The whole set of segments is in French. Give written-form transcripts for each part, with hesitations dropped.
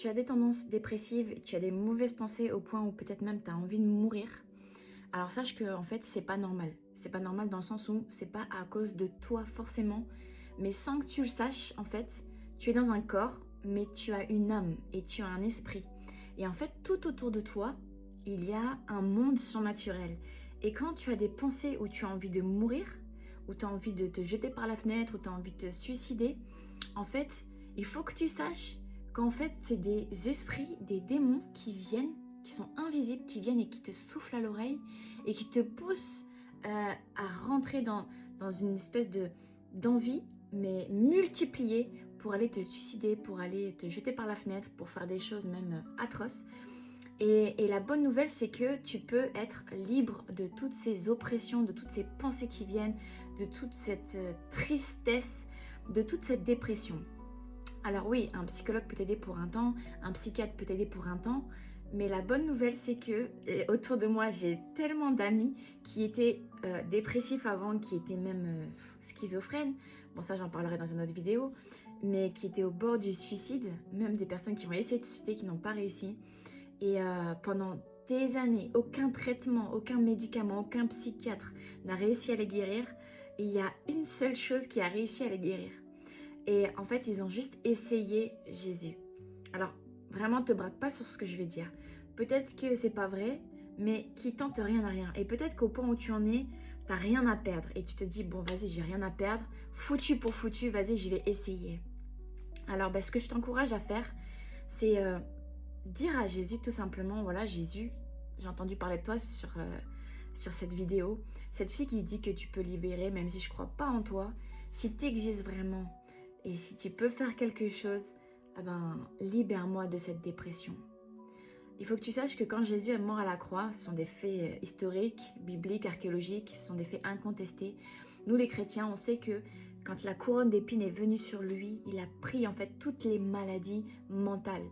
tu as des tendances dépressives, tu as des mauvaises pensées au point où peut-être même tu as envie de mourir, alors sache que en fait c'est pas normal. C'est pas normal dans le sens où c'est pas à cause de toi forcément, mais sans que tu le saches, en fait, tu es dans un corps, mais tu as une âme et tu as un esprit. Et en fait, tout autour de toi, il y a un monde surnaturel. Et quand tu as des pensées où tu as envie de mourir, où tu as envie de te jeter par la fenêtre, où tu as envie de te suicider, en fait, il faut que tu saches qu'en fait, c'est des esprits, des démons qui viennent, qui sont invisibles, qui viennent et qui te soufflent à l'oreille et qui te poussent à rentrer dans une espèce d'envie, mais multipliée pour aller te suicider, pour aller te jeter par la fenêtre, pour faire des choses même atroces. Et la bonne nouvelle, c'est que tu peux être libre de toutes ces oppressions, de toutes ces pensées qui viennent, de toute cette tristesse, de toute cette dépression. Alors oui, un psychologue peut t'aider pour un temps, un psychiatre peut t'aider pour un temps, mais la bonne nouvelle, c'est que autour de moi, j'ai tellement d'amis qui étaient dépressifs avant, qui étaient même schizophrènes. Bon, ça, j'en parlerai dans une autre vidéo, mais qui étaient au bord du suicide, même des personnes qui ont essayé de se suicider, qui n'ont pas réussi. Et pendant des années, aucun traitement, aucun médicament, aucun psychiatre n'a réussi à les guérir. Et il y a une seule chose qui a réussi à les guérir. Et en fait, ils ont juste essayé Jésus. Alors, vraiment, te braque pas sur ce que je vais dire. Peut-être que c'est pas vrai, mais qui tente rien n'a rien. Et peut-être qu'au point où tu en es, t'as rien à perdre. Et tu te dis, bon, vas-y, j'ai rien à perdre. Foutu pour foutu, vas-y, je vais essayer. Alors, ce que je t'encourage à faire, c'est dire à Jésus tout simplement, voilà, Jésus, j'ai entendu parler de toi sur cette vidéo. Cette fille qui dit que tu peux libérer, même si je crois pas en toi. Si tu existes vraiment, et si tu peux faire quelque chose, eh ben, libère-moi de cette dépression. Il faut que tu saches que quand Jésus est mort à la croix, ce sont des faits historiques, bibliques, archéologiques, ce sont des faits incontestés. Nous les chrétiens, on sait que quand la couronne d'épines est venue sur lui, il a pris en fait toutes les maladies mentales.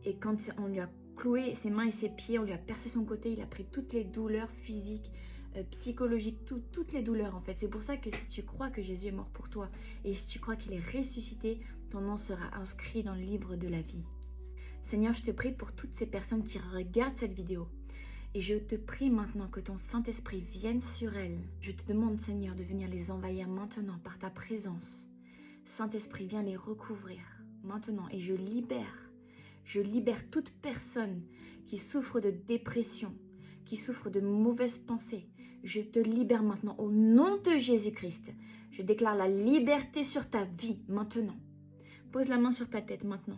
Et quand on lui a cloué ses mains et ses pieds, on lui a percé son côté, il a pris toutes les douleurs physiques, psychologiques, toutes les douleurs en fait. C'est pour ça que si tu crois que Jésus est mort pour toi et si tu crois qu'il est ressuscité, ton nom sera inscrit dans le livre de la vie. Seigneur, je te prie pour toutes ces personnes qui regardent cette vidéo. Et je te prie maintenant que ton Saint-Esprit vienne sur elles. Je te demande, Seigneur, de venir les envahir maintenant par ta présence. Saint-Esprit, viens les recouvrir maintenant et je libère toute personne qui souffre de dépression, qui souffre de mauvaises pensées. Je te libère maintenant au nom de Jésus-Christ. Je déclare la liberté sur ta vie maintenant. Pose la main sur ta tête maintenant.